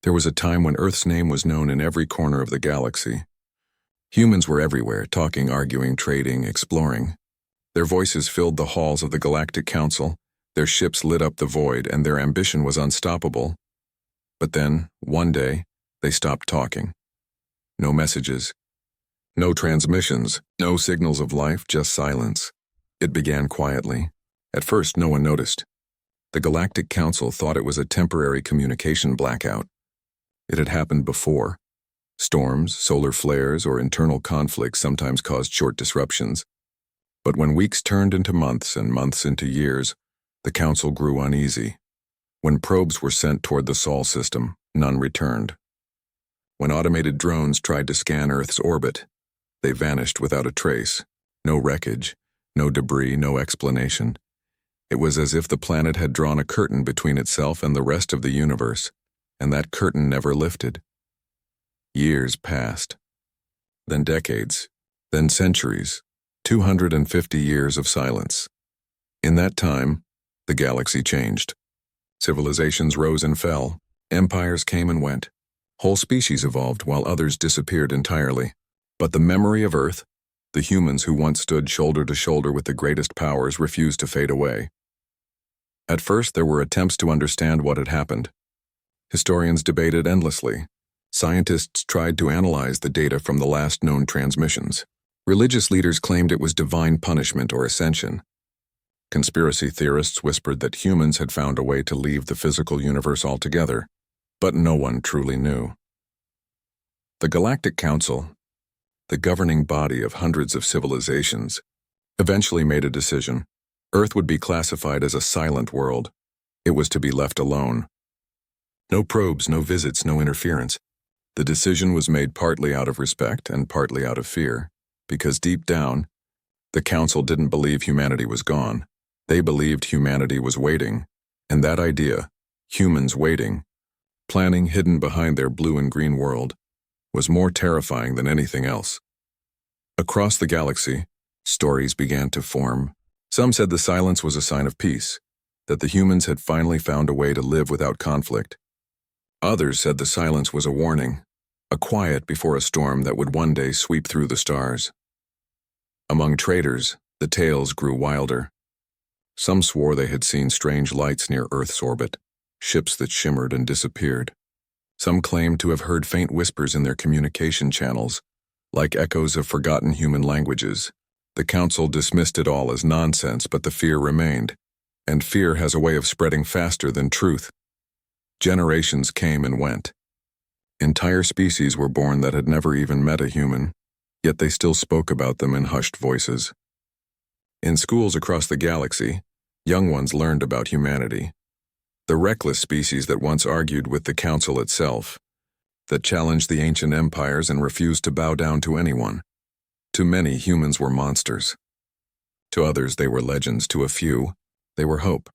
There was a time when Earth's name was known in every corner of the galaxy. Humans were everywhere, talking, arguing, trading, exploring. Their voices filled the halls of the Galactic Council, their ships lit up the void, and their ambition was unstoppable. But then, one day, they stopped talking. No messages. No transmissions, no signals of life, just silence. It began quietly. At first, no one noticed. The Galactic Council thought it was a temporary communication blackout. It had happened before. Storms, solar flares, or internal conflicts sometimes caused short disruptions. But when weeks turned into months and months into years, the Council grew uneasy. When probes were sent toward the Sol system, none returned. When automated drones tried to scan Earth's orbit, they vanished without a trace. No wreckage, no debris, no explanation. It was as if the planet had drawn a curtain between itself and the rest of the universe, and that curtain never lifted. Years passed. Then decades. Then centuries. 250 years of silence. In that time, the galaxy changed. Civilizations rose and fell. Empires came and went. Whole species evolved while others disappeared entirely. But the memory of Earth, the humans who once stood shoulder to shoulder with the greatest powers, refused to fade away. At first, there were attempts to understand what had happened. Historians debated endlessly. Scientists tried to analyze the data from the last known transmissions. Religious leaders claimed it was divine punishment or ascension. Conspiracy theorists whispered that humans had found a way to leave the physical universe altogether, but no one truly knew. The Galactic Council, the governing body of hundreds of civilizations, eventually made a decision. Earth would be classified as a silent world. It was to be left alone. No probes, no visits, no interference. The decision was made partly out of respect and partly out of fear, because deep down, the Council didn't believe humanity was gone. They believed humanity was waiting, and that idea, humans waiting, planning hidden behind their blue and green world, was more terrifying than anything else. Across the galaxy, stories began to form. Some said the silence was a sign of peace, that the humans had finally found a way to live without conflict. Others said the silence was a warning, a quiet before a storm that would one day sweep through the stars. Among traders, the tales grew wilder. Some swore they had seen strange lights near Earth's orbit, ships that shimmered and disappeared. Some claimed to have heard faint whispers in their communication channels, like echoes of forgotten human languages. The Council dismissed it all as nonsense, but the fear remained, and fear has a way of spreading faster than truth. Generations came and went. Entire species were born that had never even met a human, yet they still spoke about them in hushed voices. In schools across the galaxy, young ones learned about humanity, the reckless species that once argued with the Council itself, that challenged the ancient empires and refused to bow down to anyone. To many, humans were monsters. To others, they were legends. To a few, they were hope.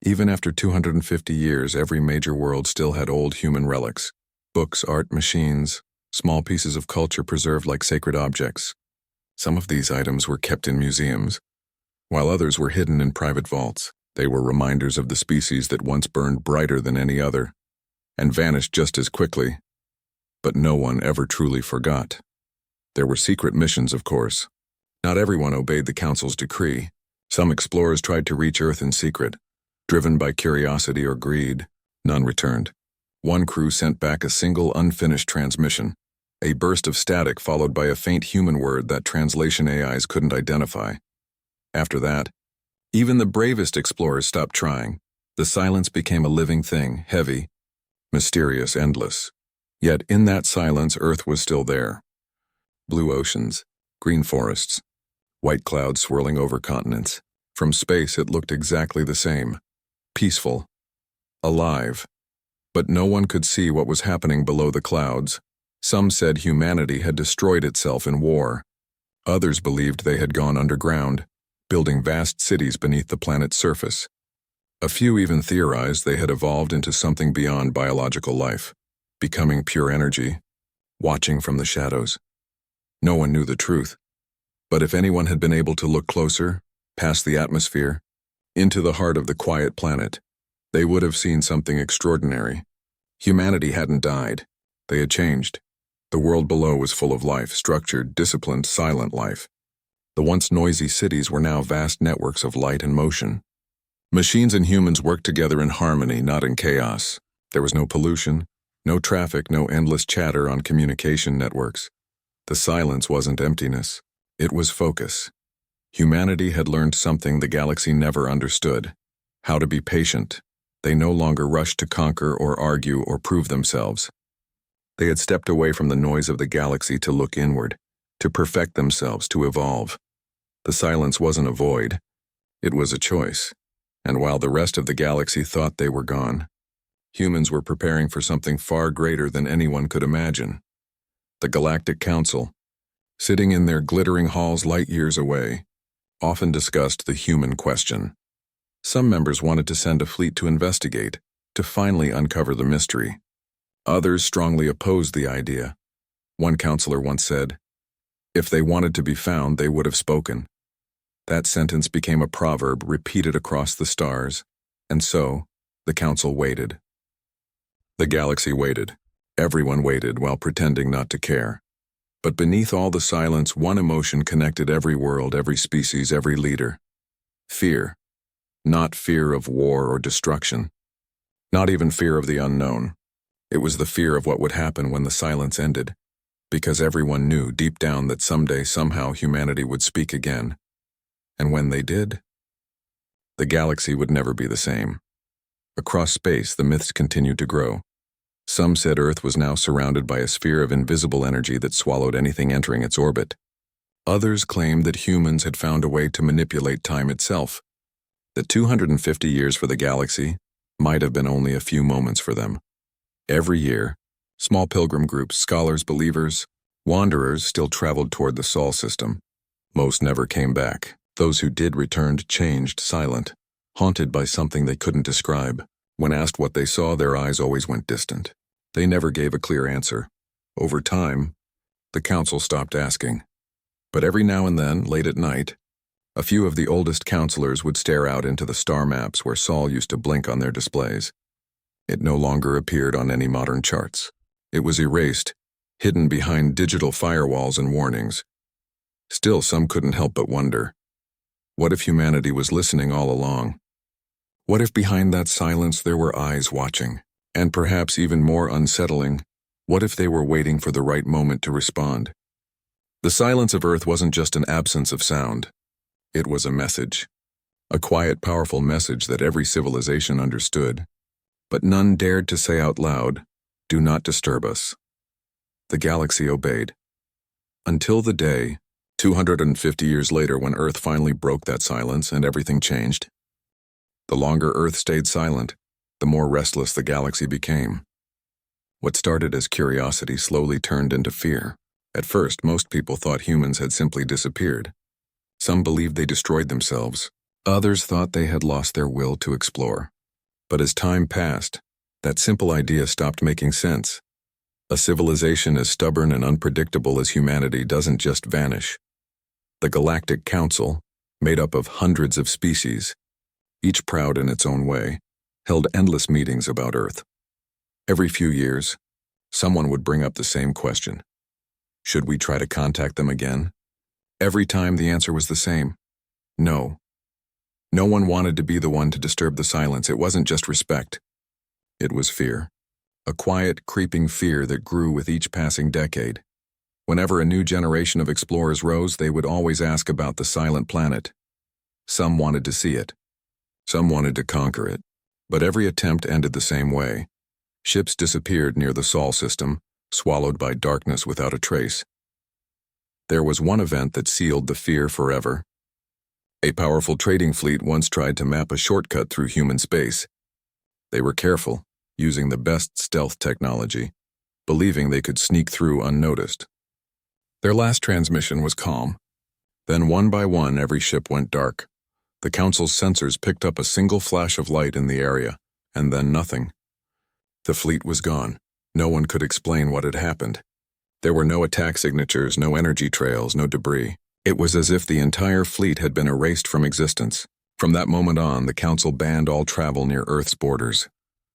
Even after 250 years, every major world still had old human relics. Books, art, machines, small pieces of culture preserved like sacred objects. Some of these items were kept in museums, while others were hidden in private vaults. They were reminders of the species that once burned brighter than any other, and vanished just as quickly. But no one ever truly forgot. There were secret missions, of course. Not everyone obeyed the Council's decree. Some explorers tried to reach Earth in secret. Driven by curiosity or greed, none returned. One crew sent back a single unfinished transmission, a burst of static followed by a faint human word that translation AIs couldn't identify. After that, even the bravest explorers stopped trying. The silence became a living thing, heavy, mysterious, endless. Yet in that silence, Earth was still there. Blue oceans, green forests, white clouds swirling over continents. From space, it looked exactly the same. Peaceful, alive, but no one could see what was happening below the clouds. Some said humanity had destroyed itself in war. Others believed they had gone underground, building vast cities beneath the planet's surface. A few even theorized they had evolved into something beyond biological life, becoming pure energy, watching from the shadows. No one knew the truth, but if anyone had been able to look closer, past the atmosphere, into the heart of the quiet planet, they would have seen something extraordinary. Humanity hadn't died. They had changed. The world below was full of life, structured, disciplined, silent life. The once noisy cities were now vast networks of light and motion. Machines and humans worked together in harmony, not in chaos. There was no pollution, no traffic, no endless chatter on communication networks. The silence wasn't emptiness. It was focus. Humanity had learned something the galaxy never understood: how to be patient. They no longer rushed to conquer or argue or prove themselves. They had stepped away from the noise of the galaxy to look inward, to perfect themselves, to evolve. The silence wasn't a void. It was a choice. And while the rest of the galaxy thought they were gone, humans were preparing for something far greater than anyone could imagine. The Galactic Council, sitting in their glittering halls light years away, often discussed the human question. Some members wanted to send a fleet to investigate, to finally uncover the mystery. Others strongly opposed the idea. One counselor once said, "If they wanted to be found, they would have spoken." That sentence became a proverb repeated across the stars, and so, the council waited. The galaxy waited. Everyone waited while pretending not to care. But beneath all the silence, one emotion connected every world, every species, every leader. Fear. Not fear of war or destruction. Not even fear of the unknown. It was the fear of what would happen when the silence ended, because everyone knew deep down that someday, somehow, humanity would speak again. And when they did, the galaxy would never be the same. Across space, the myths continued to grow. Some said Earth was now surrounded by a sphere of invisible energy that swallowed anything entering its orbit. Others claimed that humans had found a way to manipulate time itself, that 250 years for the galaxy might have been only a few moments for them. Every year, small pilgrim groups, scholars, believers, wanderers still traveled toward the Sol system. Most never came back. Those who did returned changed, silent, haunted by something they couldn't describe. When asked what they saw, their eyes always went distant. They never gave a clear answer. Over time, the council stopped asking. But every now and then, late at night, a few of the oldest counselors would stare out into the star maps where Sol used to blink on their displays. It no longer appeared on any modern charts. It was erased, hidden behind digital firewalls and warnings. Still, some couldn't help but wonder. What if humanity was listening all along? What if behind that silence there were eyes watching? And perhaps even more unsettling, what if they were waiting for the right moment to respond? The silence of Earth wasn't just an absence of sound. It was a message. A quiet, powerful message that every civilization understood. But none dared to say out loud, "Do not disturb us." The galaxy obeyed. Until the day, 250 years later, when Earth finally broke that silence and everything changed. The longer Earth stayed silent, the more restless the galaxy became. What started as curiosity slowly turned into fear. At first, most people thought humans had simply disappeared. Some believed they destroyed themselves. Others thought they had lost their will to explore. But as time passed, that simple idea stopped making sense. A civilization as stubborn and unpredictable as humanity doesn't just vanish. The Galactic Council, made up of hundreds of species, each proud in its own way, held endless meetings about Earth. Every few years, someone would bring up the same question. Should we try to contact them again? Every time the answer was the same. No. No one wanted to be the one to disturb the silence. It wasn't just respect. It was fear. A quiet, creeping fear that grew with each passing decade. Whenever a new generation of explorers rose, they would always ask about the silent planet. Some wanted to see it. Some wanted to conquer it. But every attempt ended the same way. Ships disappeared near the Sol system, swallowed by darkness without a trace. There was one event that sealed the fear forever. A powerful trading fleet once tried to map a shortcut through human space. They were careful, using the best stealth technology, believing they could sneak through unnoticed. Their last transmission was calm. Then one by one, every ship went dark. The Council's sensors picked up a single flash of light in the area, and then nothing. The fleet was gone. No one could explain what had happened. There were no attack signatures, no energy trails, no debris. It was as if the entire fleet had been erased from existence. From that moment on, the Council banned all travel near Earth's borders.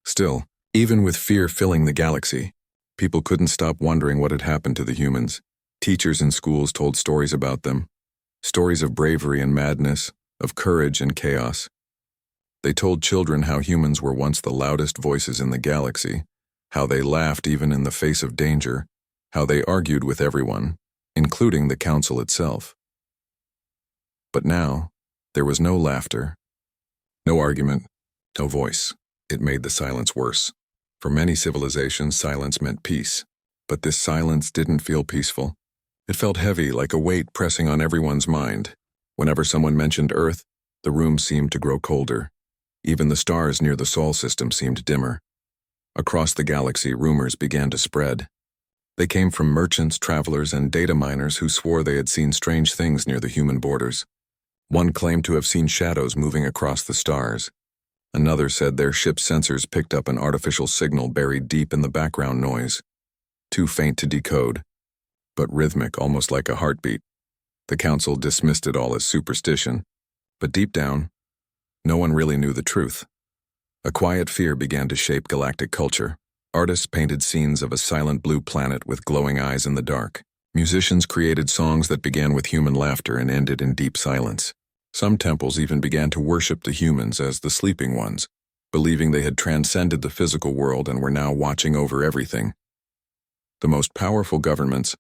Still, Even with fear filling the galaxy, people couldn't stop wondering what had happened to the humans. Teachers in schools told stories about them, stories of bravery and madness, of courage and chaos. They told children how humans were once the loudest voices in the galaxy, how they laughed even in the face of danger, how they argued with everyone, including the council itself. But now, there was no laughter, no argument, no voice. It made the silence worse. For many civilizations, silence meant peace. But this silence didn't feel peaceful. It felt heavy, like a weight pressing on everyone's mind. Whenever someone mentioned Earth, the room seemed to grow colder. Even the stars near the Sol system seemed dimmer. Across the galaxy, rumors began to spread. They came from merchants, travelers, and data miners who swore they had seen strange things near the human borders. One claimed to have seen shadows moving across the stars. Another said their ship's sensors picked up an artificial signal buried deep in the background noise, too faint to decode, but rhythmic, almost like a heartbeat. The council dismissed it all as superstition, but deep down, no one really knew the truth. A quiet fear began to shape galactic culture. Artists painted scenes of a silent blue planet with glowing eyes in the dark. Musicians created songs that began with human laughter and ended in deep silence. Some temples even began to worship the humans as the sleeping ones, believing they had transcended the physical world and were now watching over everything. The most powerful governments,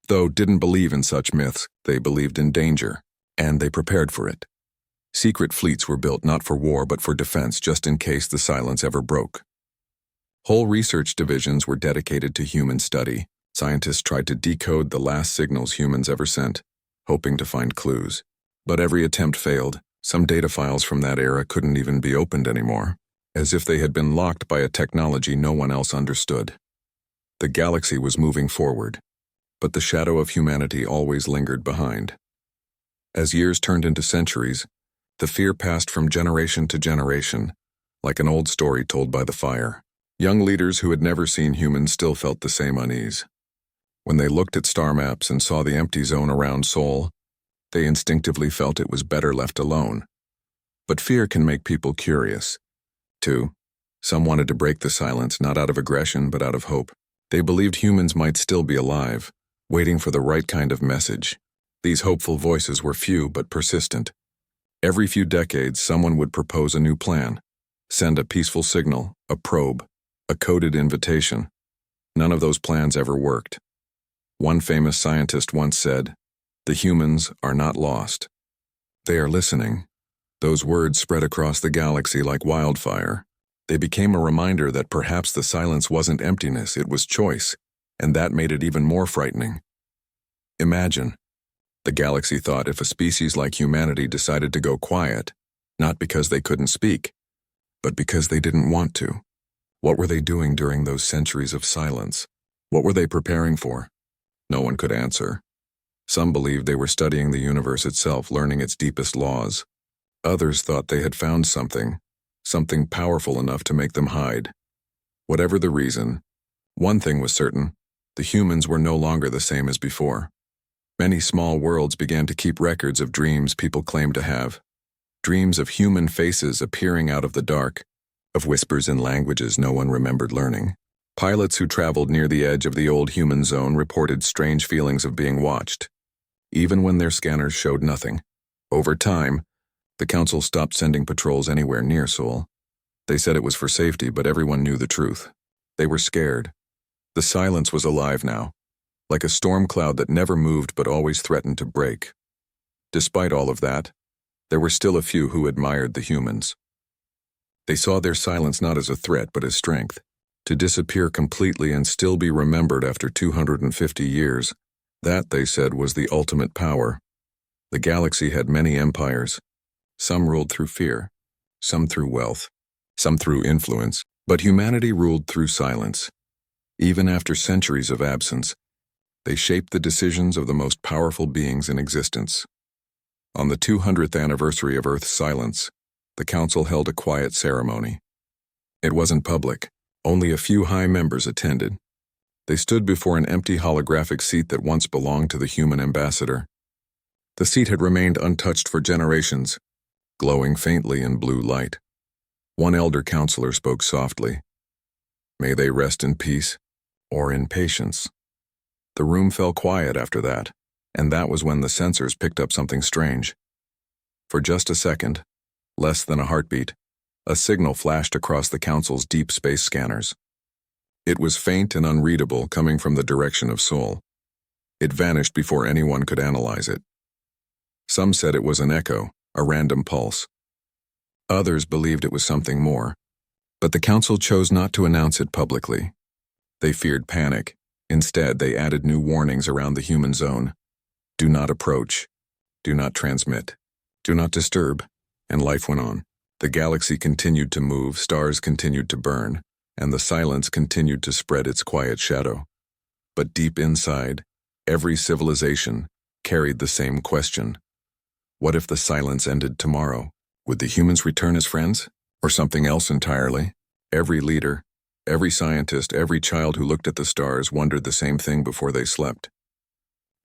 though, didn't believe in such myths. They believed in danger, and they prepared for it. Secret fleets were built not for war but for defense, just in case the silence ever broke. Whole research divisions were dedicated to human study. Scientists tried to decode the last signals humans ever sent, hoping to find clues. But every attempt failed. Some data files from that era couldn't even be opened anymore, as if they had been locked by a technology no one else understood. The galaxy was moving forward, but the shadow of humanity always lingered behind. As years turned into centuries, the fear passed from generation to generation, like an old story told by the fire. Young leaders who had never seen humans still felt the same unease. When they looked at star maps and saw the empty zone around Sol, they instinctively felt it was better left alone. But fear can make people curious, too. Some wanted to break the silence, not out of aggression, but out of hope. They believed humans might still be alive, waiting for the right kind of message. These hopeful voices were few but persistent. Every few decades, someone would propose a new plan, send a peaceful signal, a probe, a coded invitation. None of those plans ever worked. One famous scientist once said, "The humans are not lost. They are listening." Those words spread across the galaxy like wildfire. They became a reminder that perhaps the silence wasn't emptiness, it was choice, and that made it even more frightening. Imagine, the galaxy thought, if a species like humanity decided to go quiet, not because they couldn't speak, but because they didn't want to. What were they doing during those centuries of silence? What were they preparing for? No one could answer. Some believed they were studying the universe itself, learning its deepest laws. Others thought they had found something powerful enough to make them hide. Whatever the reason, one thing was certain: the humans were no longer the same as before. Many small worlds began to keep records of dreams people claimed to have. Dreams of human faces appearing out of the dark, of whispers in languages no one remembered learning. Pilots who traveled near the edge of the old human zone reported strange feelings of being watched, even when their scanners showed nothing. Over time, the council stopped sending patrols anywhere near Sol. They said it was for safety, but everyone knew the truth. They were scared. The silence was alive now, like a storm cloud that never moved but always threatened to break. Despite all of that, there were still a few who admired the humans. They saw their silence not as a threat but as strength. To disappear completely and still be remembered after 250 years, that, they said, was the ultimate power. The galaxy had many empires. Some ruled through fear, some through wealth, some through influence, but humanity ruled through silence. Even after centuries of absence, they shaped the decisions of the most powerful beings in existence. On the 200th anniversary of Earth's silence, the council held a quiet ceremony. It wasn't public. Only a few high members attended. They stood before an empty holographic seat that once belonged to the human ambassador. The seat had remained untouched for generations, glowing faintly in blue light. One elder counselor spoke softly. May they rest in peace, or in patience. The room fell quiet after that, and that was when the sensors picked up something strange. For just a second, less than a heartbeat, a signal flashed across the Council's deep space scanners. It was faint and unreadable, coming from the direction of Sol. It vanished before anyone could analyze it. Some said it was an echo, a random pulse. Others believed it was something more, but the Council chose not to announce it publicly. They feared panic. Instead, they added new warnings around the human zone. Do not approach. Do not transmit. Do not disturb. And life went on. The galaxy continued to move, stars continued to burn, and the silence continued to spread its quiet shadow. But deep inside, every civilization carried the same question. What if the silence ended tomorrow? Would the humans return as friends? Or something else entirely? Every leader, every scientist, every child who looked at the stars wondered the same thing before they slept.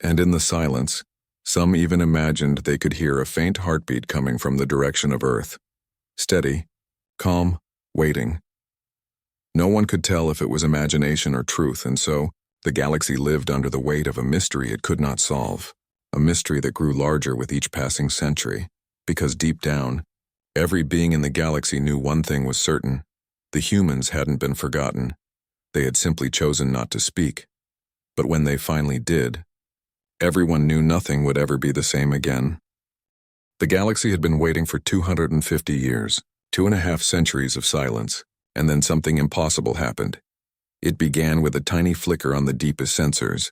And in the silence, some even imagined they could hear a faint heartbeat coming from the direction of Earth. Steady, calm, waiting. No one could tell if it was imagination or truth, and so the galaxy lived under the weight of a mystery it could not solve, a mystery that grew larger with each passing century, because deep down, every being in the galaxy knew one thing was certain: the humans hadn't been forgotten. They had simply chosen not to speak. But when they finally did, everyone knew nothing would ever be the same again. The galaxy had been waiting for 250 years, 2.5 centuries of silence, and then something impossible happened. It began with a tiny flicker on the deepest sensors,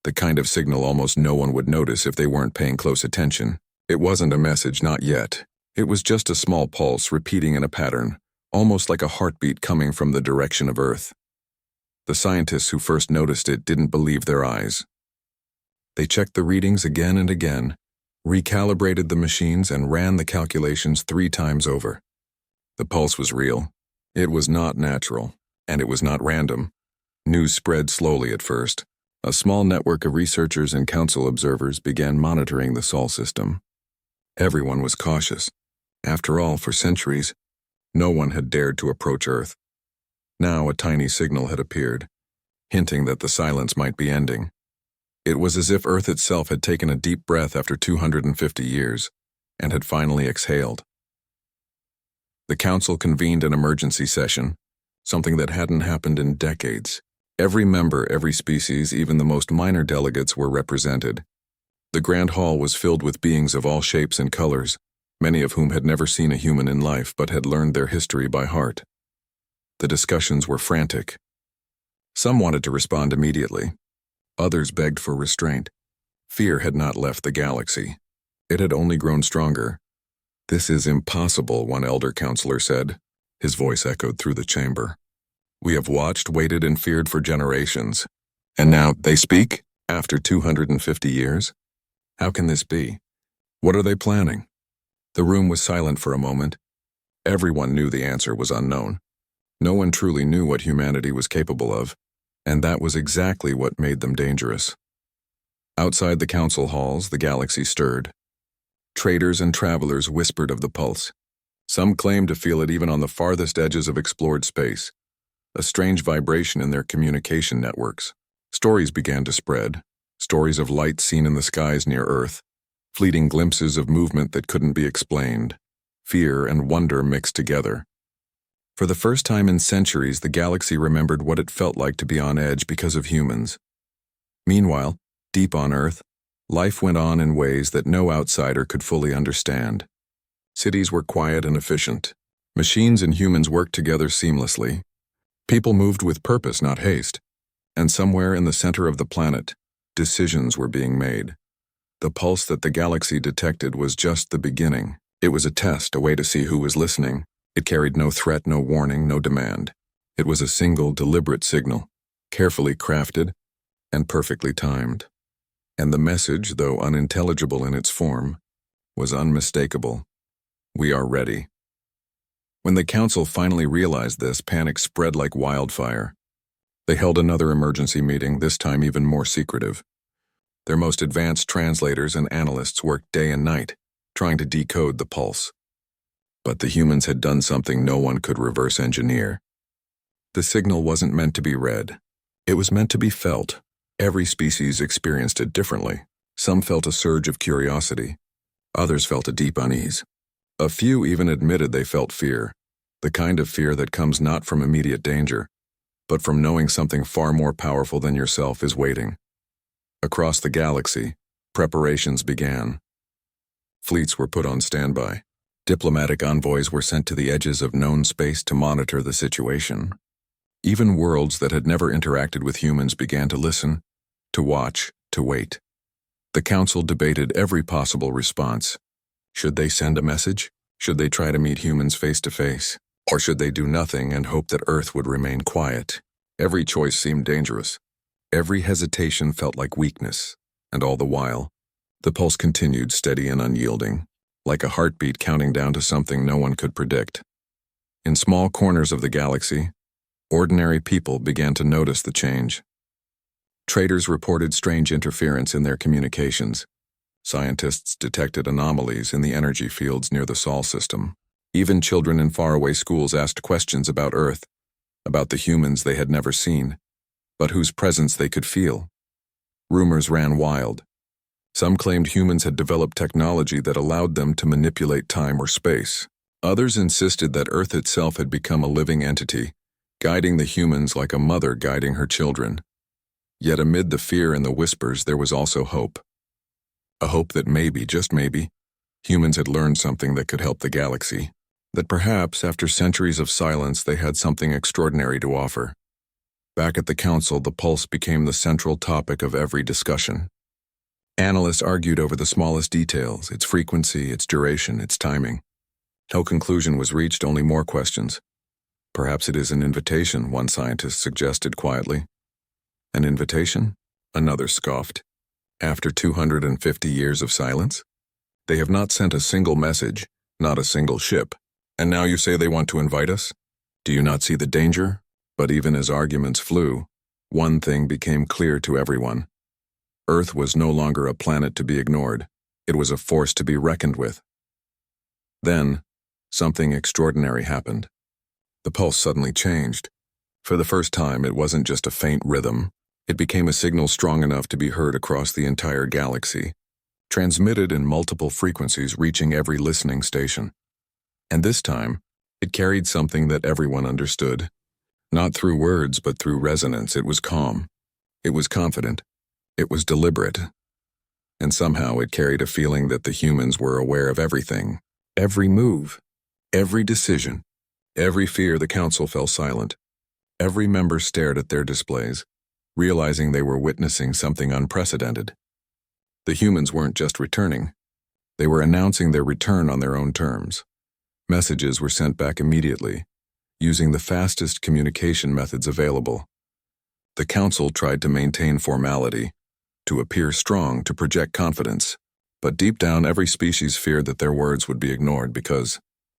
the kind of signal almost no one would notice if they weren't paying close attention. It wasn't a message, not yet. It was just a small pulse repeating in a pattern, almost like a heartbeat coming from the direction of Earth. The scientists who first noticed it didn't believe their eyes. They checked the readings again and again, recalibrated the machines, and ran the calculations 3 times over. The pulse was real. It was not natural, and it was not random. News spread slowly at first. A small network of researchers and council observers began monitoring the Sol system. Everyone was cautious. After all, for centuries, no one had dared to approach Earth. Now a tiny signal had appeared, hinting that the silence might be ending. It was as if Earth itself had taken a deep breath after 250 years, and had finally exhaled. The council convened an emergency session, something that hadn't happened in decades. Every member, every species, even the most minor delegates were represented. The grand hall was filled with beings of all shapes and colors, many of whom had never seen a human in life but had learned their history by heart. The discussions were frantic. Some wanted to respond immediately. Others begged for restraint. Fear had not left the galaxy. It had only grown stronger. "This is impossible," one elder counselor said. His voice echoed through the chamber. "We have watched, waited, and feared for generations. And now they speak? After 250 years? How can this be? What are they planning?" The room was silent for a moment. Everyone knew the answer was unknown. No one truly knew what humanity was capable of, and that was exactly what made them dangerous. Outside the council halls, the galaxy stirred. Traders and travelers whispered of the pulse. Some claimed to feel it even on the farthest edges of explored space, a strange vibration in their communication networks. Stories began to spread, stories of light seen in the skies near Earth, fleeting glimpses of movement that couldn't be explained. Fear and wonder mixed together. For the first time in centuries, the galaxy remembered what it felt like to be on edge because of humans. Meanwhile, deep on Earth, life went on in ways that no outsider could fully understand. Cities were quiet and efficient. Machines and humans worked together seamlessly. People moved with purpose, not haste. And somewhere in the center of the planet, decisions were being made. The pulse that the galaxy detected was just the beginning. It was a test, a way to see who was listening. It carried no threat, no warning, no demand. It was a single, deliberate signal, carefully crafted and perfectly timed. And the message, though unintelligible in its form, was unmistakable. We are ready. When the council finally realized this, panic spread like wildfire. They held another emergency meeting, this time even more secretive. Their most advanced translators and analysts worked day and night, trying to decode the pulse. But the humans had done something no one could reverse engineer. The signal wasn't meant to be read. It was meant to be felt. Every species experienced it differently. Some felt a surge of curiosity. Others felt a deep unease. A few even admitted they felt fear, the kind of fear that comes not from immediate danger, but from knowing something far more powerful than yourself is waiting. Across the galaxy, preparations began. Fleets were put on standby. Diplomatic envoys were sent to the edges of known space to monitor the situation. Even worlds that had never interacted with humans began to listen, to watch, to wait. The Council debated every possible response. Should they send a message? Should they try to meet humans face to face? Or should they do nothing and hope that Earth would remain quiet? Every choice seemed dangerous. Every hesitation felt like weakness. And all the while, the pulse continued steady and unyielding, like a heartbeat counting down to something no one could predict. In small corners of the galaxy, ordinary people began to notice the change. Traders reported strange interference in their communications. Scientists detected anomalies in the energy fields near the Sol system. Even children in faraway schools asked questions about Earth, about the humans they had never seen, but whose presence they could feel. Rumors ran wild. Some claimed humans had developed technology that allowed them to manipulate time or space. Others insisted that Earth itself had become a living entity, guiding the humans like a mother guiding her children. Yet amid the fear and the whispers, there was also hope. A hope that maybe, just maybe, humans had learned something that could help the galaxy. That perhaps, after centuries of silence, they had something extraordinary to offer. Back at the Council, the pulse became the central topic of every discussion. Analysts argued over the smallest details, its frequency, its duration, its timing. No conclusion was reached, only more questions. Perhaps it is an invitation, one scientist suggested quietly. An invitation? Another scoffed. After 250 years of silence? They have not sent a single message, not a single ship. And now you say they want to invite us? Do you not see the danger? But even as arguments flew, one thing became clear to everyone. Earth was no longer a planet to be ignored. It was a force to be reckoned with. Then, something extraordinary happened. The pulse suddenly changed. For the first time, it wasn't just a faint rhythm. It became a signal strong enough to be heard across the entire galaxy, transmitted in multiple frequencies reaching every listening station. And this time, it carried something that everyone understood. Not through words, but through resonance. It was calm. It was confident. It was deliberate. And somehow it carried a feeling that the humans were aware of everything. Every move. Every decision. Every fear. The Council fell silent. Every member stared at their displays, realizing they were witnessing something unprecedented. The humans weren't just returning. They were announcing their return on their own terms. Messages were sent back immediately, using the fastest communication methods available. The Council tried to maintain formality, to appear strong, to project confidence. But deep down, every species feared that their words would be ignored because,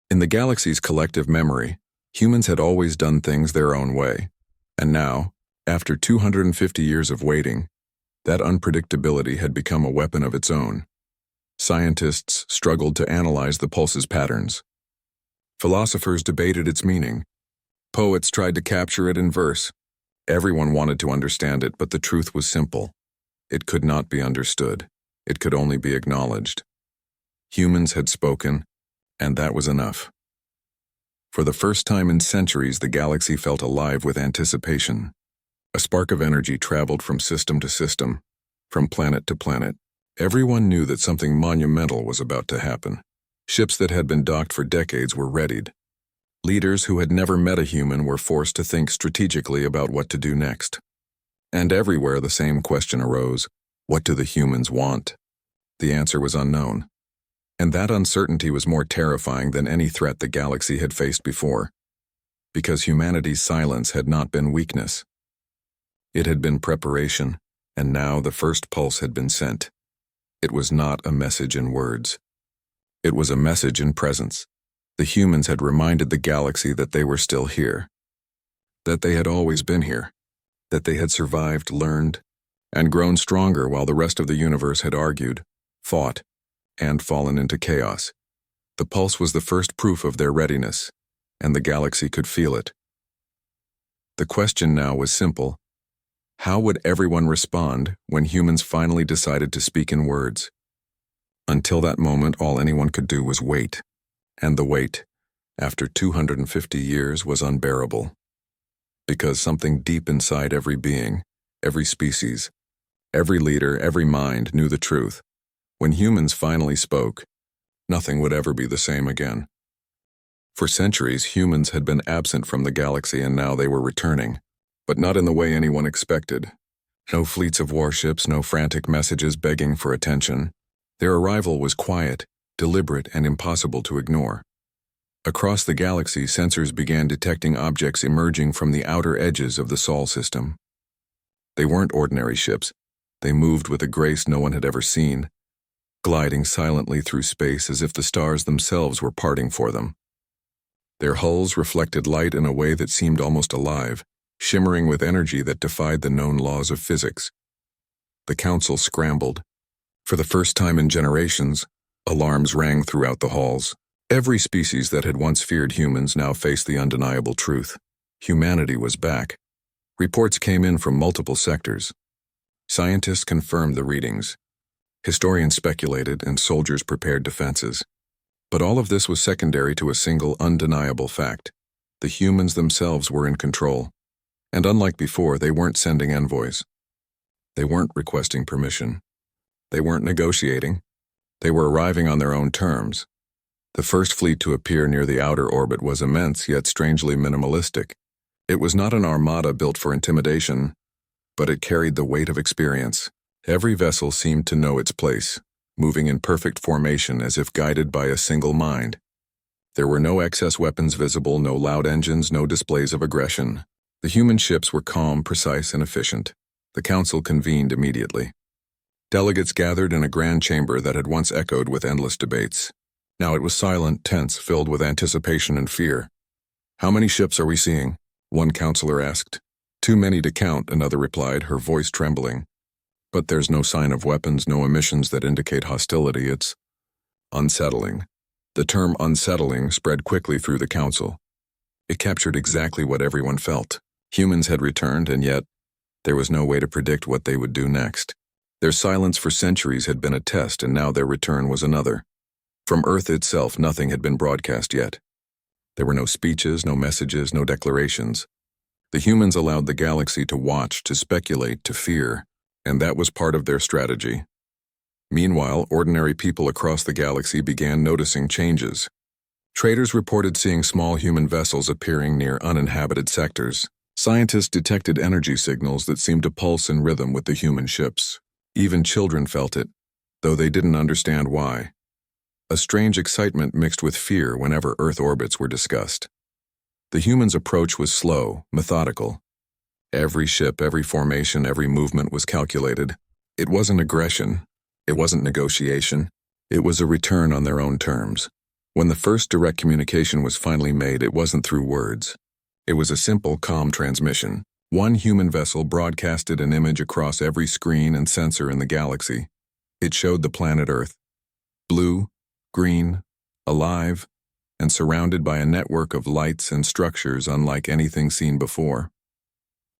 in the galaxy's collective memory, humans had always done things their own way. And now, after 250 years of waiting, that unpredictability had become a weapon of its own. Scientists struggled to analyze the pulse's patterns. Philosophers debated its meaning. Poets tried to capture it in verse. Everyone wanted to understand it, but the truth was simple. It could not be understood. It could only be acknowledged. Humans had spoken, and that was enough. For the first time in centuries, the galaxy felt alive with anticipation. A spark of energy traveled from system to system, from planet to planet. Everyone knew that something monumental was about to happen. Ships that had been docked for decades were readied. Leaders who had never met a human were forced to think strategically about what to do next. And everywhere the same question arose: what do the humans want? The answer was unknown. And that uncertainty was more terrifying than any threat the galaxy had faced before. Because humanity's silence had not been weakness. It had been preparation, and now the first pulse had been sent. It was not a message in words. It was a message in presence. The humans had reminded the galaxy that they were still here. That they had always been here. That they had survived, learned, and grown stronger while the rest of the universe had argued, fought, and fallen into chaos. The pulse was the first proof of their readiness, and the galaxy could feel it. The question now was simple. How would everyone respond when humans finally decided to speak in words? Until that moment, all anyone could do was wait. And the wait, after 250 years, was unbearable. Because something deep inside every being, every species, every leader, every mind knew the truth. When humans finally spoke, nothing would ever be the same again. For centuries, humans had been absent from the galaxy, and now they were returning. But not in the way anyone expected. No fleets of warships, no frantic messages begging for attention. Their arrival was quiet, deliberate, and impossible to ignore. Across the galaxy, sensors began detecting objects emerging from the outer edges of the Sol system. They weren't ordinary ships. They moved with a grace no one had ever seen, gliding silently through space as if the stars themselves were parting for them. Their hulls reflected light in a way that seemed almost alive, shimmering with energy that defied the known laws of physics. The Council scrambled. For the first time in generations, alarms rang throughout the halls. Every species that had once feared humans now faced the undeniable truth. Humanity was back. Reports came in from multiple sectors. Scientists confirmed the readings. Historians speculated, and soldiers prepared defenses. But all of this was secondary to a single undeniable fact. The humans themselves were in control. And unlike before, they weren't sending envoys. They weren't requesting permission. They weren't negotiating. They were arriving on their own terms. The first fleet to appear near the outer orbit was immense, yet strangely minimalistic. It was not an armada built for intimidation, but it carried the weight of experience. Every vessel seemed to know its place, moving in perfect formation as if guided by a single mind. There were no excess weapons visible, no loud engines, no displays of aggression. The human ships were calm, precise, and efficient. The Council convened immediately. Delegates gathered in a grand chamber that had once echoed with endless debates. Now it was silent, tense, filled with anticipation and fear. "How many ships are we seeing?" one counselor asked. "Too many to count," another replied, her voice trembling. "But there's no sign of weapons, no emissions that indicate hostility. It's unsettling." The term unsettling spread quickly through the Council. It captured exactly what everyone felt. Humans had returned, and yet there was no way to predict what they would do next. Their silence for centuries had been a test, and now their return was another. From Earth itself, nothing had been broadcast yet. There were no speeches, no messages, no declarations. The humans allowed the galaxy to watch, to speculate, to fear, and that was part of their strategy. Meanwhile, ordinary people across the galaxy began noticing changes. Traders reported seeing small human vessels appearing near uninhabited sectors. Scientists detected energy signals that seemed to pulse in rhythm with the human ships. Even children felt it, though they didn't understand why. A strange excitement mixed with fear whenever Earth orbits were discussed. The humans' approach was slow, methodical. Every ship, every formation, every movement was calculated. It wasn't aggression. It wasn't negotiation. It was a return on their own terms. When the first direct communication was finally made, it wasn't through words. It was a simple, calm transmission. One human vessel broadcasted an image across every screen and sensor in the galaxy. It showed the planet Earth. Blue, green, alive, and surrounded by a network of lights and structures unlike anything seen before.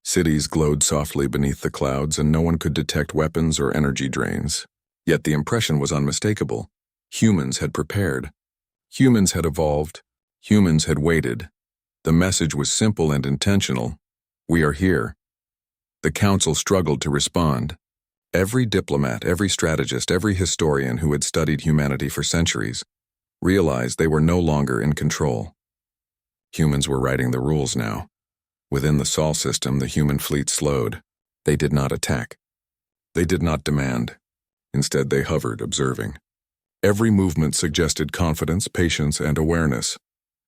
Cities glowed softly beneath the clouds, and no one could detect weapons or energy drains. Yet the impression was unmistakable. Humans had prepared. Humans had evolved. Humans had waited. The message was simple and intentional. We are here. The Council struggled to respond. Every diplomat, every strategist, every historian who had studied humanity for centuries realized they were no longer in control. Humans were writing the rules now. Within the Sol system, the human fleet slowed. They did not attack. They did not demand. Instead, they hovered, observing. Every movement suggested confidence, patience, and awareness.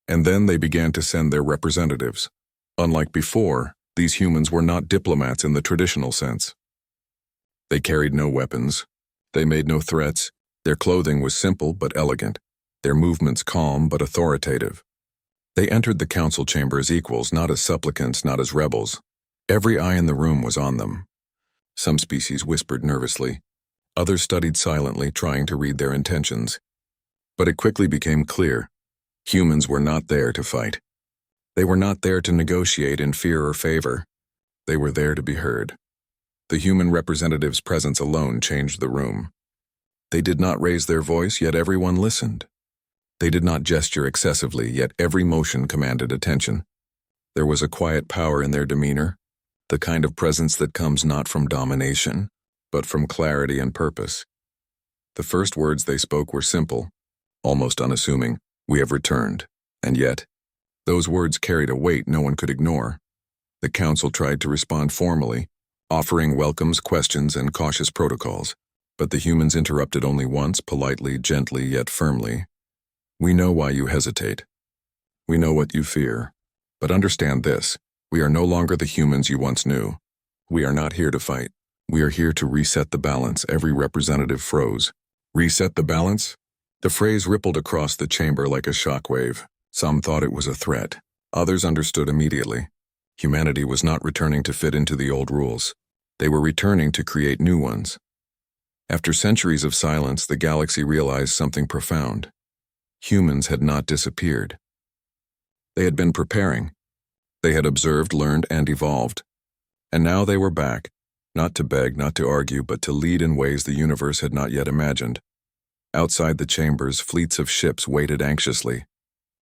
And then they began to send their representatives. Unlike before, these humans were not diplomats in the traditional sense. They carried no weapons. They made no threats. Their clothing was simple but elegant. Their movements calm but authoritative. They entered the Council chamber as equals, not as supplicants, not as rebels. Every eye in the room was on them. Some species whispered nervously. Others studied silently, trying to read their intentions. But it quickly became clear. Humans were not there to fight. They were not there to negotiate in fear or favor. They were there to be heard. The human representative's presence alone changed the room. They did not raise their voice, yet everyone listened. They did not gesture excessively, yet every motion commanded attention. There was a quiet power in their demeanor, the kind of presence that comes not from domination, but from clarity and purpose. The first words they spoke were simple, almost unassuming. "We have returned." And yet, those words carried a weight no one could ignore. The council tried to respond formally, offering welcomes, questions, and cautious protocols, but the humans interrupted only once, politely, gently, yet firmly. "We know why you hesitate. We know what you fear. But understand this, we are no longer the humans you once knew. We are not here to fight. We are here to reset the balance." Every representative froze. "Reset the balance?" The phrase rippled across the chamber like a shockwave. Some thought it was a threat. Others understood immediately. Humanity was not returning to fit into the old rules. They were returning to create new ones. After centuries of silence, the galaxy realized something profound. Humans had not disappeared. They had been preparing. They had observed, learned, and evolved. And now they were back, not to beg, not to argue, but to lead in ways the universe had not yet imagined. Outside the chambers, fleets of ships waited anxiously.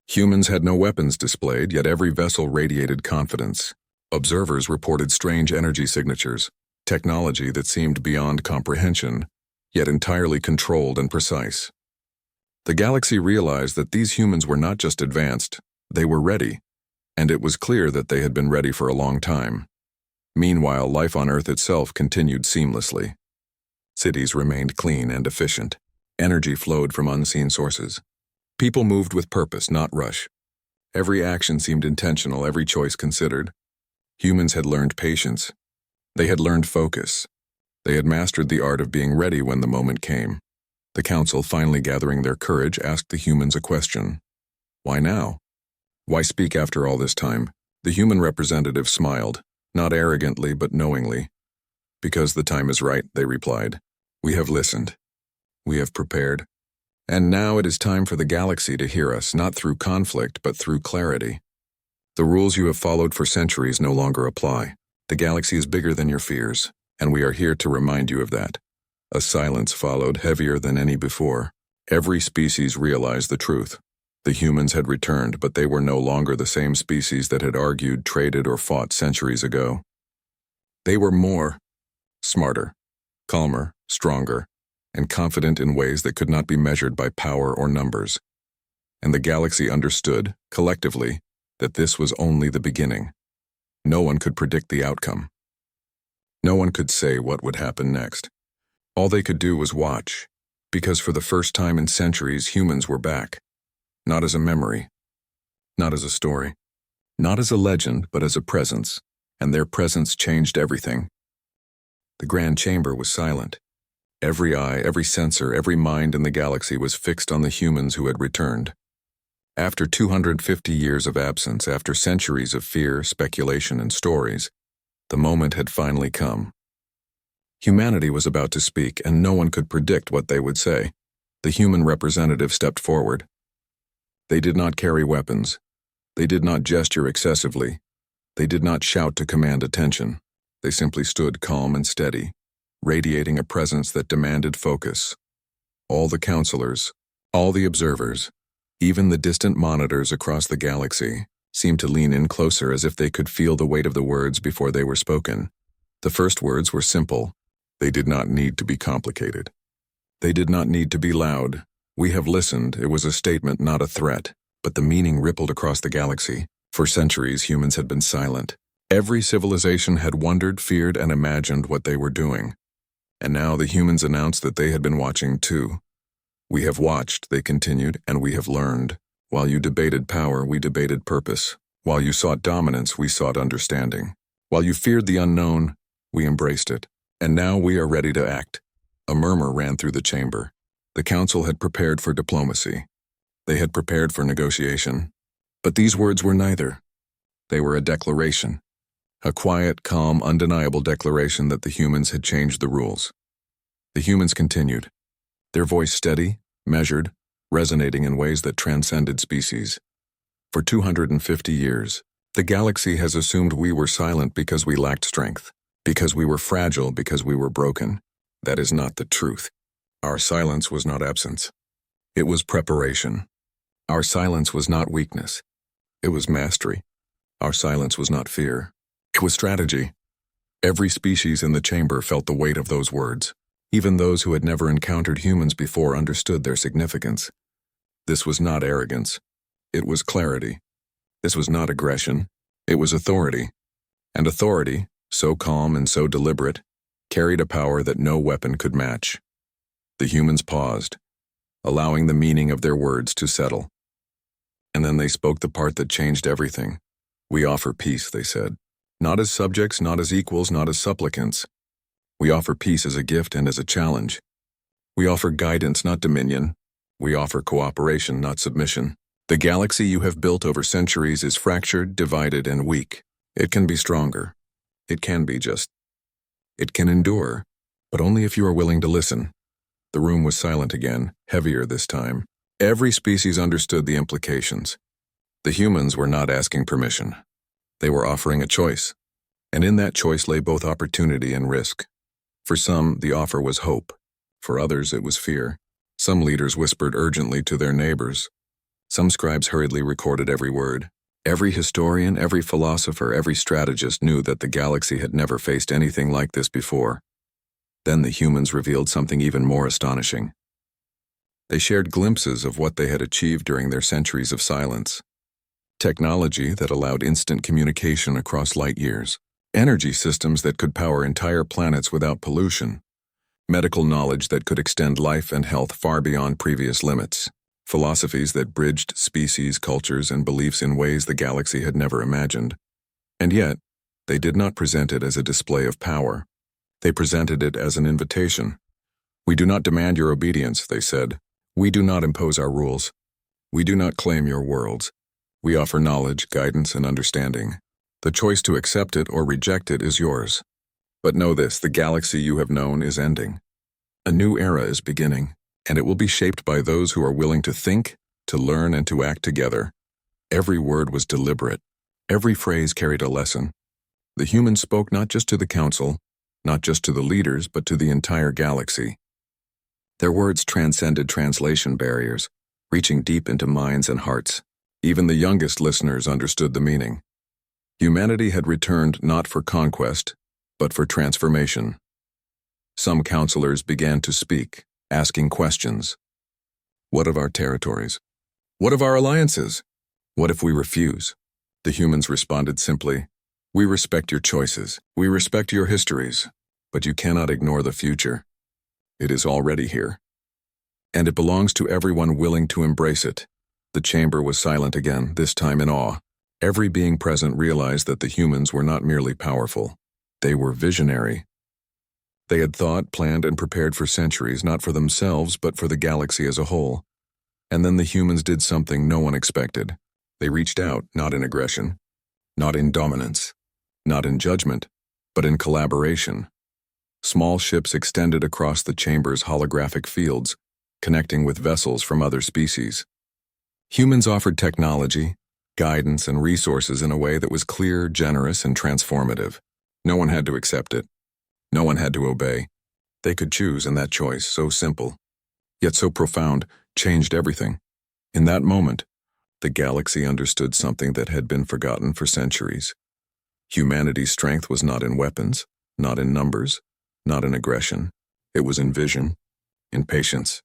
Humans had no weapons displayed, yet every vessel radiated confidence. Observers reported strange energy signatures, technology that seemed beyond comprehension, yet entirely controlled and precise. The galaxy realized that these humans were not just advanced, they were ready, and it was clear that they had been ready for a long time. Meanwhile, life on Earth itself continued seamlessly. Cities remained clean and efficient. Energy flowed from unseen sources. People moved with purpose, not rush. Every action seemed intentional, every choice considered. Humans had learned patience. They had learned focus. They had mastered the art of being ready when the moment came. The council, finally gathering their courage, asked the humans a question. Why now? Why speak after all this time? The human representative smiled, not arrogantly but knowingly. Because the time is right, they replied. We have listened. We have prepared. And now it is time for the galaxy to hear us, not through conflict, but through clarity. The rules you have followed for centuries no longer apply. The galaxy is bigger than your fears, and we are here to remind you of that. A silence followed, heavier than any before. Every species realized the truth. The humans had returned, but they were no longer the same species that had argued, traded, or fought centuries ago. They were more, smarter, calmer, stronger, and confident in ways that could not be measured by power or numbers. And the galaxy understood, collectively, that this was only the beginning. No one could predict the outcome. No one could say what would happen next. All they could do was watch, because for the first time in centuries, humans were back. Not as a memory, not as a story, not as a legend, but as a presence, and their presence changed everything. The grand chamber was silent. Every eye, every sensor, every mind in the galaxy was fixed on the humans who had returned. After 250 years of absence, after centuries of fear, speculation, and stories, the moment had finally come. Humanity was about to speak, and no one could predict what they would say. The human representative stepped forward. They did not carry weapons. They did not gesture excessively. They did not shout to command attention. They simply stood calm and steady, radiating a presence that demanded focus. All the counselors, all the observers, even the distant monitors across the galaxy, seemed to lean in closer as if they could feel the weight of the words before they were spoken. The first words were simple. They did not need to be complicated. They did not need to be loud. We have listened. It was a statement, not a threat, but the meaning rippled across the galaxy. For centuries, humans had been silent. Every civilization had wondered, feared, and imagined what they were doing. And now the humans announced that they had been watching too. We have watched, they continued, and we have learned. While you debated power, we debated purpose. While you sought dominance, we sought understanding. While you feared the unknown, we embraced it. And now we are ready to act. A murmur ran through the chamber. The council had prepared for diplomacy. They had prepared for negotiation. But these words were neither. They were a declaration. A quiet, calm, undeniable declaration that the humans had changed the rules. The humans continued, their voice steady, measured, resonating in ways that transcended species. For 250 years, The galaxy has assumed we were silent because we lacked strength, because we were fragile, because we were broken. That is not the truth. Our silence was not absence. It was preparation. Our silence was not weakness. It was mastery. Our silence was not fear. It was strategy. Every species in the chamber felt the weight of those words. Even those who had never encountered humans before understood their significance. This was not arrogance. It was clarity. This was not aggression. It was authority. And authority, so calm and so deliberate, carried a power that no weapon could match. The humans paused, allowing the meaning of their words to settle. And then they spoke the part that changed everything. We offer peace, they said. Not as subjects, not as equals, not as supplicants. We offer peace as a gift and as a challenge. We offer guidance, not dominion. We offer cooperation, not submission. The galaxy you have built over centuries is fractured, divided, and weak. It can be stronger. It can be just. It can endure, but only if you are willing to listen. The room was silent again, heavier this time. Every species understood the implications. The humans were not asking permission. They were offering a choice, and in that choice lay both opportunity and risk. For some, the offer was hope. For others, it was fear. Some leaders whispered urgently to their neighbors. Some scribes hurriedly recorded every word. Every historian, every philosopher, every strategist knew that the galaxy had never faced anything like this before. Then the humans revealed something even more astonishing. They shared glimpses of what they had achieved during their centuries of silence. Technology that allowed instant communication across light years. Energy systems that could power entire planets without pollution. Medical knowledge that could extend life and health far beyond previous limits. Philosophies that bridged species, cultures, and beliefs in ways the galaxy had never imagined. And yet, they did not present it as a display of power. They presented it as an invitation. We do not demand your obedience, they said. We do not impose our rules. We do not claim your worlds. We offer knowledge, guidance, and understanding. The choice to accept it or reject it is yours. But know this, the galaxy you have known is ending. A new era is beginning, and it will be shaped by those who are willing to think, to learn, and to act together. Every word was deliberate. Every phrase carried a lesson. The humans spoke not just to the council, not just to the leaders, but to the entire galaxy. Their words transcended translation barriers, reaching deep into minds and hearts. Even the youngest listeners understood the meaning. Humanity had returned not for conquest, but for transformation. Some counselors began to speak, asking questions. What of our territories? What of our alliances? What if we refuse? The humans responded simply, we respect your choices, we respect your histories, but you cannot ignore the future. It is already here. And it belongs to everyone willing to embrace it. The chamber was silent again, this time in awe. Every being present realized that the humans were not merely powerful. They were visionary. They had thought, planned, and prepared for centuries, not for themselves, but for the galaxy as a whole. And then the humans did something no one expected. They reached out, not in aggression, not in dominance, not in judgment, but in collaboration. Small ships extended across the chamber's holographic fields, connecting with vessels from other species. Humans offered technology, guidance, and resources in a way that was clear, generous, and transformative. No one had to accept it. No one had to obey. They could choose, and that choice, so simple, yet so profound, changed everything. In that moment, the galaxy understood something that had been forgotten for centuries. Humanity's strength was not in weapons, not in numbers, not in aggression. It was in vision, in patience,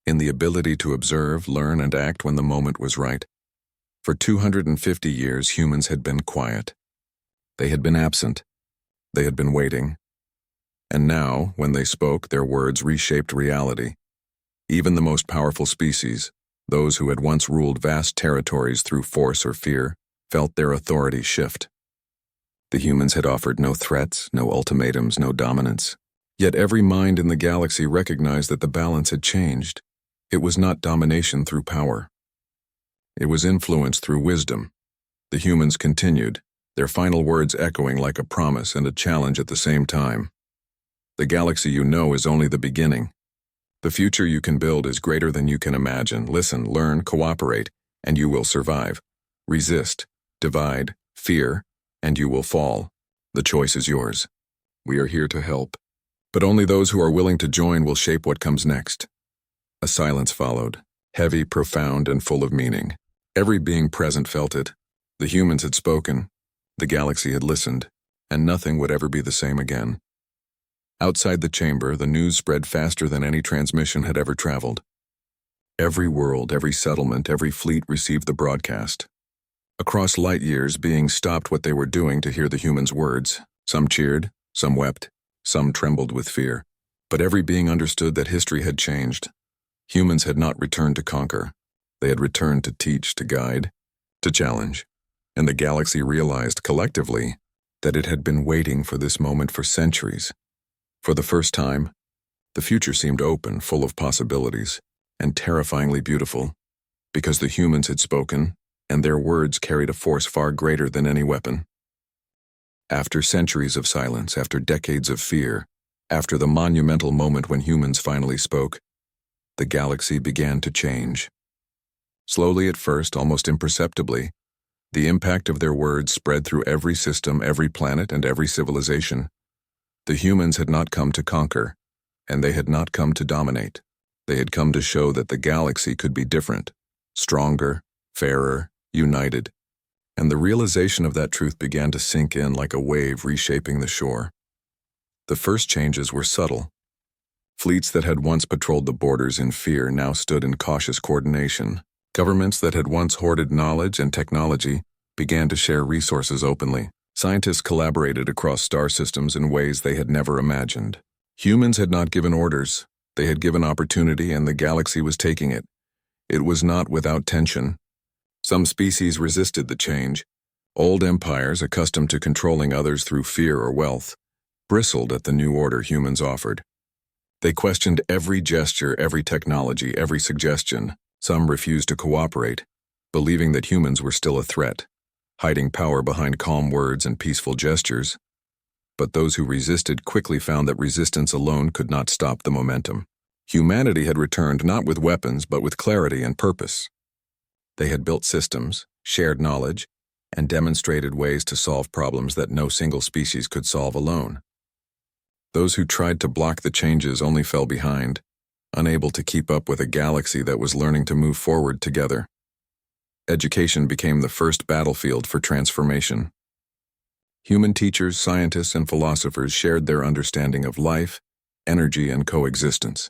in the ability to observe, learn, and act when the moment was right. For 250 years, humans had been quiet. They had been absent. They had been waiting. And now, when they spoke, their words reshaped reality. Even the most powerful species, those who had once ruled vast territories through force or fear, felt their authority shift. The humans had offered no threats, no ultimatums, no dominance. Yet every mind in the galaxy recognized that the balance had changed. It was not domination through power. It was influence through wisdom. The humans continued, their final words echoing like a promise and a challenge at the same time. The galaxy you know is only the beginning. The future you can build is greater than you can imagine. Listen, learn, cooperate, and you will survive. Resist, divide, fear, and you will fall. The choice is yours. We are here to help. But only those who are willing to join will shape what comes next. A silence followed, heavy, profound, and full of meaning. Every being present felt it. The humans had spoken, the galaxy had listened, and nothing would ever be the same again. Outside the chamber, the news spread faster than any transmission had ever traveled. Every world, every settlement, every fleet received the broadcast. Across light years, beings stopped what they were doing to hear the humans' words. Some cheered, some wept, some trembled with fear. But every being understood that history had changed. Humans had not returned to conquer. They had returned to teach, to guide, to challenge. And the galaxy realized collectively that it had been waiting for this moment for centuries. For the first time, the future seemed open, full of possibilities, and terrifyingly beautiful, because the humans had spoken, and their words carried a force far greater than any weapon. After centuries of silence, after decades of fear, after the monumental moment when humans finally spoke, the galaxy began to change. Slowly at first, almost imperceptibly, the impact of their words spread through every system, every planet, and every civilization. The humans had not come to conquer, and they had not come to dominate. They had come to show that the galaxy could be different, stronger, fairer, united. And the realization of that truth began to sink in like a wave reshaping the shore. The first changes were subtle. Fleets that had once patrolled the borders in fear now stood in cautious coordination. Governments that had once hoarded knowledge and technology began to share resources openly. Scientists collaborated across star systems in ways they had never imagined. Humans had not given orders. They had given opportunity, and the galaxy was taking it. It was not without tension. Some species resisted the change. Old empires, accustomed to controlling others through fear or wealth, bristled at the new order humans offered. They questioned every gesture, every technology, every suggestion. Some refused to cooperate, believing that humans were still a threat, hiding power behind calm words and peaceful gestures. But those who resisted quickly found that resistance alone could not stop the momentum. Humanity had returned not with weapons, but with clarity and purpose. They had built systems, shared knowledge, and demonstrated ways to solve problems that no single species could solve alone. Those who tried to block the changes only fell behind, unable to keep up with a galaxy that was learning to move forward together. Education became the first battlefield for transformation. Human teachers, scientists, and philosophers shared their understanding of life, energy, and coexistence.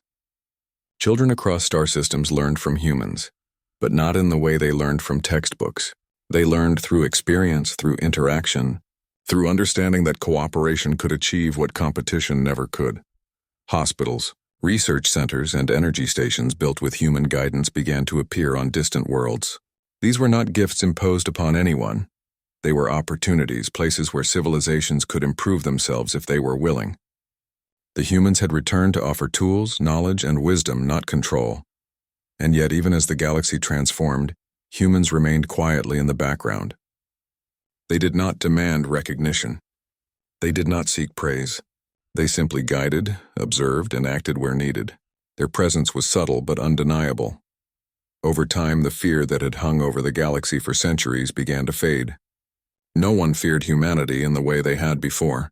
Children across star systems learned from humans, but not in the way they learned from textbooks. They learned through experience, through interaction, through understanding that cooperation could achieve what competition never could. Hospitals, research centers, and energy stations built with human guidance began to appear on distant worlds. These were not gifts imposed upon anyone. They were opportunities, places where civilizations could improve themselves if they were willing. The humans had returned to offer tools, knowledge, and wisdom, not control. And yet, even as the galaxy transformed, humans remained quietly in the background. They did not demand recognition. They did not seek praise. They simply guided, observed, and acted where needed. Their presence was subtle but undeniable. Over time, the fear that had hung over the galaxy for centuries began to fade. No one feared humanity in the way they had before.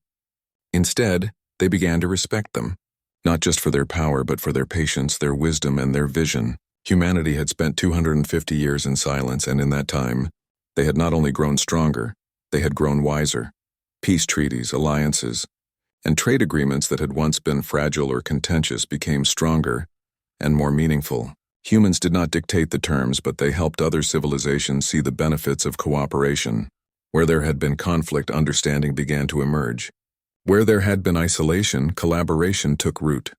Instead, they began to respect them, not just for their power but for their patience, their wisdom, and their vision. Humanity had spent 250 years in silence, and in that time, they had not only grown stronger, they had grown wiser. Peace treaties, alliances, and trade agreements that had once been fragile or contentious became stronger and more meaningful. Humans did not dictate the terms, but they helped other civilizations see the benefits of cooperation. Where there had been conflict, understanding began to emerge. Where there had been isolation, collaboration took root.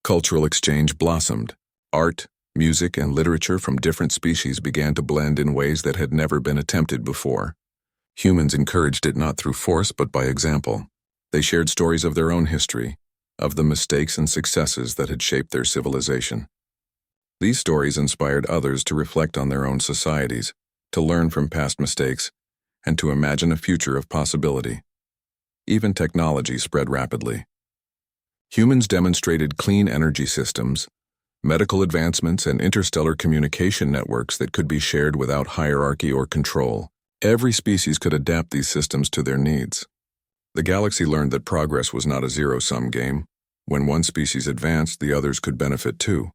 Cultural exchange blossomed. Art, music, and literature from different species began to blend in ways that had never been attempted before. Humans encouraged it not through force but by example. They shared stories of their own history, of the mistakes and successes that had shaped their civilization. These stories inspired others to reflect on their own societies, to learn from past mistakes, and to imagine a future of possibility. Even technology spread rapidly. Humans demonstrated clean energy systems, medical advancements, and interstellar communication networks that could be shared without hierarchy or control. Every species could adapt these systems to their needs. The galaxy learned that progress was not a zero-sum game. When one species advanced, the others could benefit too.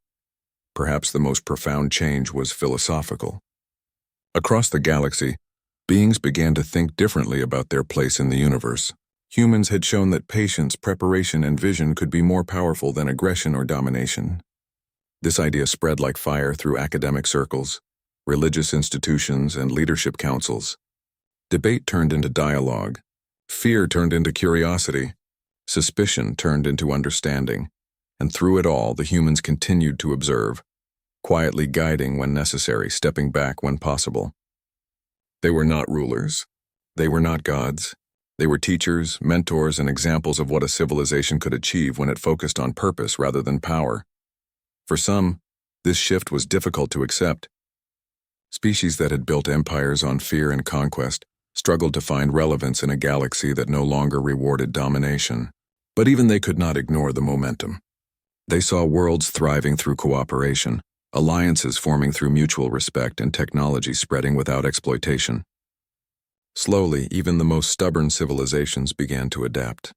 Perhaps the most profound change was philosophical. Across the galaxy, beings began to think differently about their place in the universe. Humans had shown that patience, preparation, and vision could be more powerful than aggression or domination. This idea spread like fire through academic circles, religious institutions, and leadership councils. Debate turned into dialogue. Fear turned into curiosity. Suspicion turned into understanding. And through it all, the humans continued to observe, quietly guiding when necessary, stepping back when possible. They were not rulers. They were not gods. They were teachers, mentors, and examples of what a civilization could achieve when it focused on purpose rather than power. For some, this shift was difficult to accept. Species that had built empires on fear and conquest struggled to find relevance in a galaxy that no longer rewarded domination. But even they could not ignore the momentum. They saw worlds thriving through cooperation, alliances forming through mutual respect, and technology spreading without exploitation. Slowly, even the most stubborn civilizations began to adapt.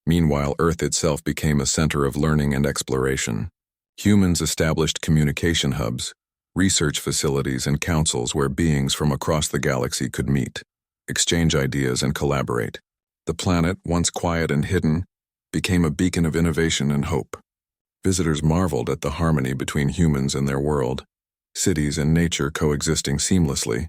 Meanwhile, Earth itself became a center of learning and exploration. Humans established communication hubs, research facilities, and councils where beings from across the galaxy could meet, exchange ideas, and collaborate. The planet, once quiet and hidden, became a beacon of innovation and hope. Visitors marveled at the harmony between humans and their world, cities and nature coexisting seamlessly,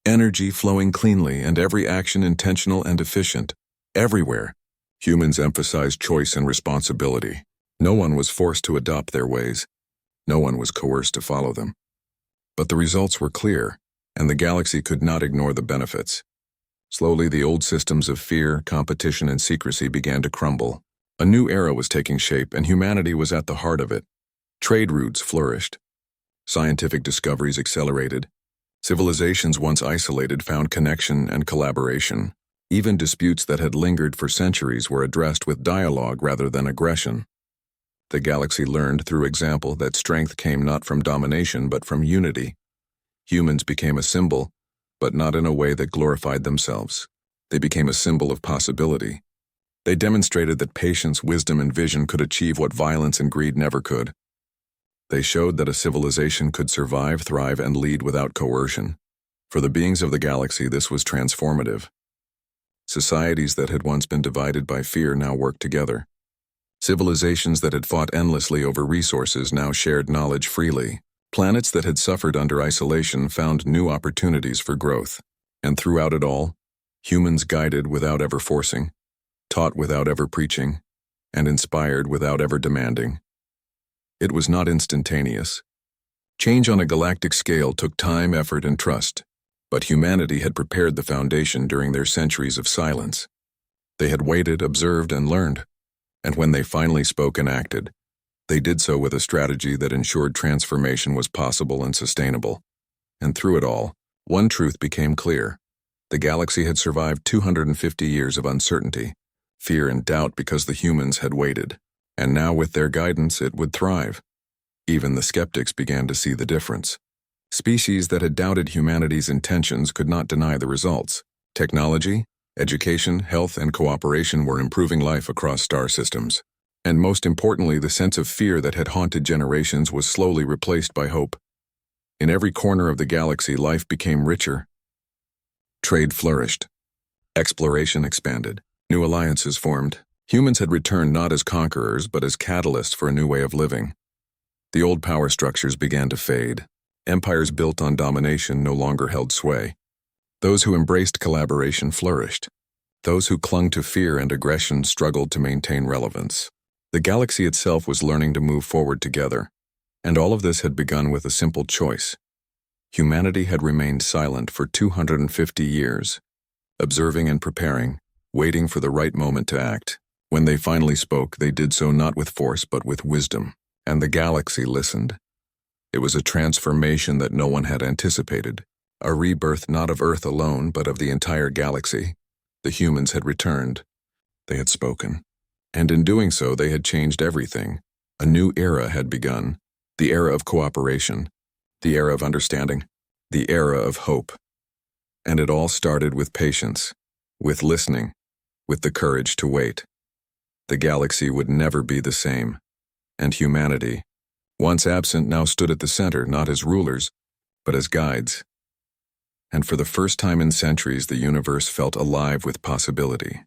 energy flowing cleanly, and every action intentional and efficient. Everywhere, humans emphasized choice and responsibility. No one was forced to adopt their ways. No one was coerced to follow them. But the results were clear, and the galaxy could not ignore the benefits. Slowly, the old systems of fear, competition, and secrecy began to crumble. A new era was taking shape, and humanity was at the heart of it. Trade routes flourished. Scientific discoveries accelerated. Civilizations once isolated found connection and collaboration. Even disputes that had lingered for centuries were addressed with dialogue rather than aggression. The galaxy learned through example that strength came not from domination but from unity. Humans became a symbol, but not in a way that glorified themselves. They became a symbol of possibility. They demonstrated that patience, wisdom, and vision could achieve what violence and greed never could. They showed that a civilization could survive, thrive, and lead without coercion. For the beings of the galaxy, this was transformative. Societies that had once been divided by fear now worked together. Civilizations that had fought endlessly over resources now shared knowledge freely. Planets that had suffered under isolation found new opportunities for growth. And throughout it all, humans guided without ever forcing, taught without ever preaching, and inspired without ever demanding. It was not instantaneous. Change on a galactic scale took time, effort, and trust, but humanity had prepared the foundation during their centuries of silence. They had waited, observed, and learned, and when they finally spoke and acted, they did so with a strategy that ensured transformation was possible and sustainable. And through it all, one truth became clear. The galaxy had survived 250 years of uncertainty, fear, and doubt because the humans had waited. And now with their guidance, it would thrive. Even the skeptics began to see the difference. Species that had doubted humanity's intentions could not deny the results. Technology, education, health, and cooperation were improving life across star systems. And most importantly, the sense of fear that had haunted generations was slowly replaced by hope. In every corner of the galaxy, life became richer. Trade flourished. Exploration expanded. New alliances formed. Humans had returned not as conquerors, but as catalysts for a new way of living. The old power structures began to fade. Empires built on domination no longer held sway. Those who embraced collaboration flourished. Those who clung to fear and aggression struggled to maintain relevance. The galaxy itself was learning to move forward together, and all of this had begun with a simple choice. Humanity had remained silent for 250 years, observing and preparing, waiting for the right moment to act. When they finally spoke, they did so not with force but with wisdom, and the galaxy listened. It was a transformation that no one had anticipated, a rebirth not of Earth alone but of the entire galaxy. The humans had returned. They had spoken. And in doing so, they had changed everything. A new era had begun, the era of cooperation, the era of understanding, the era of hope. And it all started with patience, with listening, with the courage to wait. The galaxy would never be the same. And humanity, once absent, now stood at the center, not as rulers, but as guides. And for the first time in centuries, the universe felt alive with possibility.